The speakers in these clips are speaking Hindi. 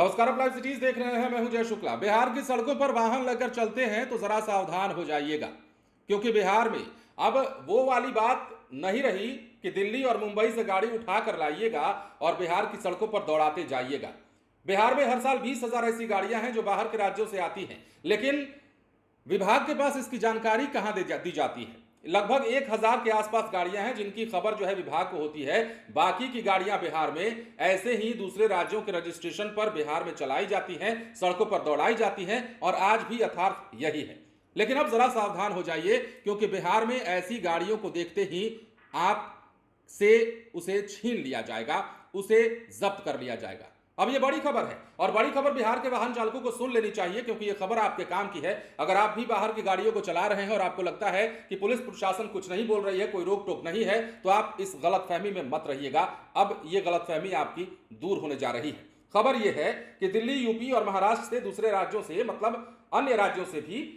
नमस्कार, आप लाइव सिटीज देख रहे हैं। मैं हूं जय शुक्ला। बिहार की सड़कों पर वाहन लेकर चलते हैं तो जरा सावधान हो जाइएगा, क्योंकि बिहार में अब वो वाली बात नहीं रही कि दिल्ली और मुंबई से गाड़ी उठा कर लाइएगा और बिहार की सड़कों पर दौड़ाते जाइएगा। बिहार में हर साल 20,000 ऐसी गाड़ियां हैं जो बाहर के राज्यों से आती हैं, लेकिन विभाग के पास इसकी जानकारी कहां दी जाती है। लगभग 1,000 के आसपास गाड़ियां हैं जिनकी खबर जो है विभाग को होती है। बाकी की गाड़ियां बिहार में ऐसे ही दूसरे राज्यों के रजिस्ट्रेशन पर बिहार में चलाई जाती हैं, सड़कों पर दौड़ाई जाती हैं और आज भी यथार्थ यही है। लेकिन अब जरा सावधान हो जाइए, क्योंकि बिहार में ऐसी गाड़ियों को देखते ही आप से उसे छीन लिया जाएगा, उसे जब्त कर लिया जाएगा। अब ये बड़ी खबर है और बड़ी खबर बिहार के वाहन चालकों को सुन लेनी चाहिए, क्योंकि ये खबर आपके काम की है। अगर आप भी बाहर की गाड़ियों को चला रहे हैं और आपको लगता है कि पुलिस प्रशासन कुछ नहीं बोल रही है, कोई रोक टोक नहीं है, तो आप इस गलतफहमी में मत रहिएगा। अब ये गलतफहमी आपकी दूर होने जा रही है। खबर यह है कि दिल्ली, यूपी और महाराष्ट्र से, दूसरे राज्यों से, मतलब अन्य राज्यों से भी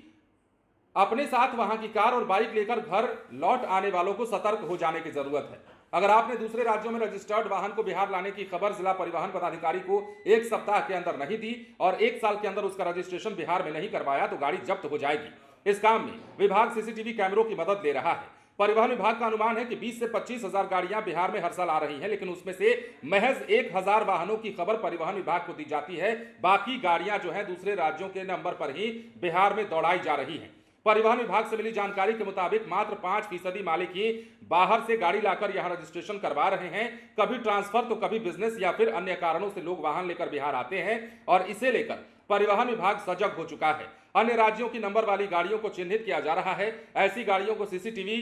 अपने साथ वहां की कार और बाइक लेकर घर लौट आने वालों को सतर्क हो जाने की जरूरत है। अगर आपने दूसरे राज्यों में रजिस्टर्ड वाहन को बिहार लाने की खबर जिला परिवहन पदाधिकारी को 1 सप्ताह के अंदर नहीं दी और 1 साल के अंदर उसका रजिस्ट्रेशन बिहार में नहीं करवाया, तो गाड़ी जब्त हो जाएगी। इस काम में विभाग सीसीटीवी कैमरों की मदद ले रहा है। परिवहन विभाग का अनुमान है कि 20 से 25,000 गाड़ियां बिहार में हर साल आ रही हैं, लेकिन उसमें से महज 1,000 वाहनों की खबर परिवहन विभाग को दी जाती है। बाकी गाड़ियां जो है दूसरे राज्यों के नंबर पर ही बिहार में दौड़ाई जा रही हैं। परिवहन विभाग से मिली जानकारी के मुताबिक मात्र 5% मालिक ही बाहर से गाड़ी लाकर यहां रजिस्ट्रेशन करवा रहे हैं। कभी ट्रांसफर तो कभी बिजनेस या फिर अन्य कारणों से लोग वाहन लेकर बिहार आते हैं और इसे लेकर परिवहन विभाग सजग हो चुका है। अन्य राज्यों की नंबर वाली गाड़ियों को चिन्हित किया जा रहा है। ऐसी गाड़ियों को सीसीटीवी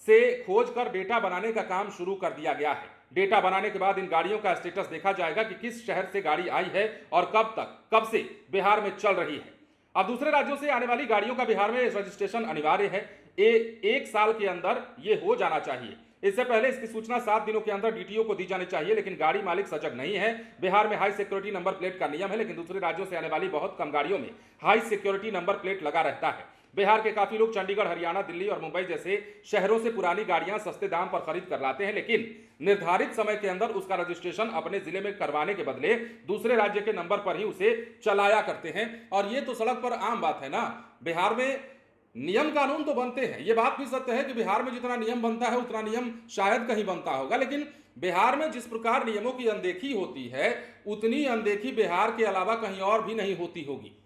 से खोज कर डेटा बनाने का काम शुरू कर दिया गया है। डेटा बनाने के बाद इन गाड़ियों का स्टेटस देखा जाएगा कि किस शहर से गाड़ी आई है और कब से बिहार में चल रही है। अब दूसरे राज्यों से आने वाली गाड़ियों का बिहार में रजिस्ट्रेशन अनिवार्य है। 1 साल के अंदर यह हो जाना चाहिए। इससे पहले इसकी सूचना 7 दिनों के अंदर डीटीओ को दी जानी चाहिए, लेकिन गाड़ी मालिक सजग नहीं है। बिहार में हाई सिक्योरिटी नंबर प्लेट का नियम है, लेकिन दूसरे राज्यों से आने वाली बहुत कम गाड़ियों में हाई सिक्योरिटी नंबर प्लेट लगा रहता है। बिहार के काफी लोग चंडीगढ़, हरियाणा, दिल्ली और मुंबई जैसे शहरों से पुरानी गाड़ियां सस्ते दाम पर खरीद कर लाते हैं, लेकिन निर्धारित समय के अंदर उसका रजिस्ट्रेशन अपने जिले में करवाने के बदले दूसरे राज्य के नंबर पर ही उसे चलाया करते हैं। और ये तो सड़क पर आम बात है ना। बिहार में नियम कानून तो बनते हैं, ये बात भी सत्य है कि बिहार में जितना नियम बनता है उतना नियम शायद कहीं बनता होगा, लेकिन बिहार में जिस प्रकार नियमों की अनदेखी होती है, उतनी अनदेखी बिहार के अलावा कहीं और भी नहीं होती होगी।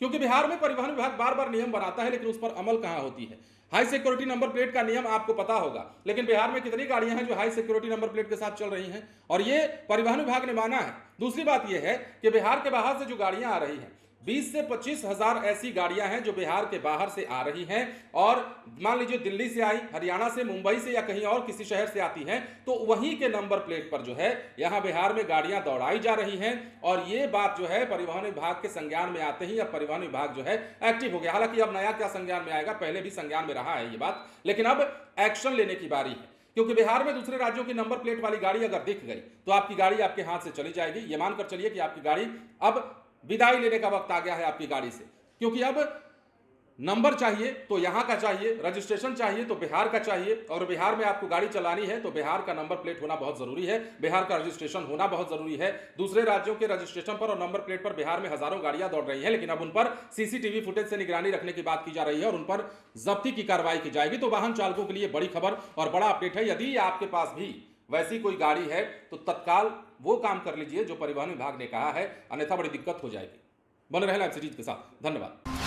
क्योंकि बिहार में परिवहन विभाग बार बार नियम बनाता है, लेकिन उस पर अमल कहां होती है। हाई सिक्योरिटी नंबर प्लेट का नियम आपको पता होगा, लेकिन बिहार में कितनी गाड़ियां हैं जो हाई सिक्योरिटी नंबर प्लेट के साथ चल रही हैं, और ये परिवहन विभाग ने माना है। दूसरी बात यह है कि बिहार के बाहर से जो गाड़ियां आ रही हैं, 20 से 25,000 ऐसी गाड़ियां हैं जो बिहार के बाहर से आ रही हैं। और मान लीजिए दिल्ली से आई, हरियाणा से, मुंबई से या कहीं और किसी शहर से आती हैं, तो वहीं के नंबर प्लेट पर जो है यहां बिहार में गाड़ियां दौड़ाई जा रही हैं। और ये बात जो है परिवहन विभाग के संज्ञान में आते ही अब परिवहन विभाग जो है एक्टिव हो गया। हालांकि अब नया क्या संज्ञान में आएगा, पहले भी संज्ञान में रहा है ये बात, लेकिन अब एक्शन लेने की बारी है। क्योंकि बिहार में दूसरे राज्यों की नंबर प्लेट वाली गाड़ी अगर दिख गई तो आपकी गाड़ी आपके हाथ से चली जाएगी। ये मानकर चलिए कि आपकी गाड़ी अब विदाई लेने का वक्त आ गया है आपकी गाड़ी से, क्योंकि अब नंबर चाहिए तो यहां का चाहिए, रजिस्ट्रेशन चाहिए तो बिहार का चाहिए, और बिहार में आपको गाड़ी चलानी है तो बिहार का नंबर प्लेट होना बहुत जरूरी है, बिहार का रजिस्ट्रेशन होना बहुत जरूरी है। दूसरे राज्यों के रजिस्ट्रेशन पर और नंबर प्लेट पर बिहार में हजारों गाड़ियां दौड़ रही हैं, लेकिन अब उन पर सीसीटीवी फुटेज से निगरानी रखने की बात की जा रही है और उन पर जब्ती की कार्रवाई की जाएगी। तो वाहन चालकों के लिए बड़ी खबर और बड़ा अपडेट है। यदि आपके पास भी वैसी कोई गाड़ी है तो तत्काल वो काम कर लीजिए जो परिवहन विभाग ने कहा है, अन्यथा बड़ी दिक्कत हो जाएगी। बने रहें लाइव सिटीज के साथ। धन्यवाद।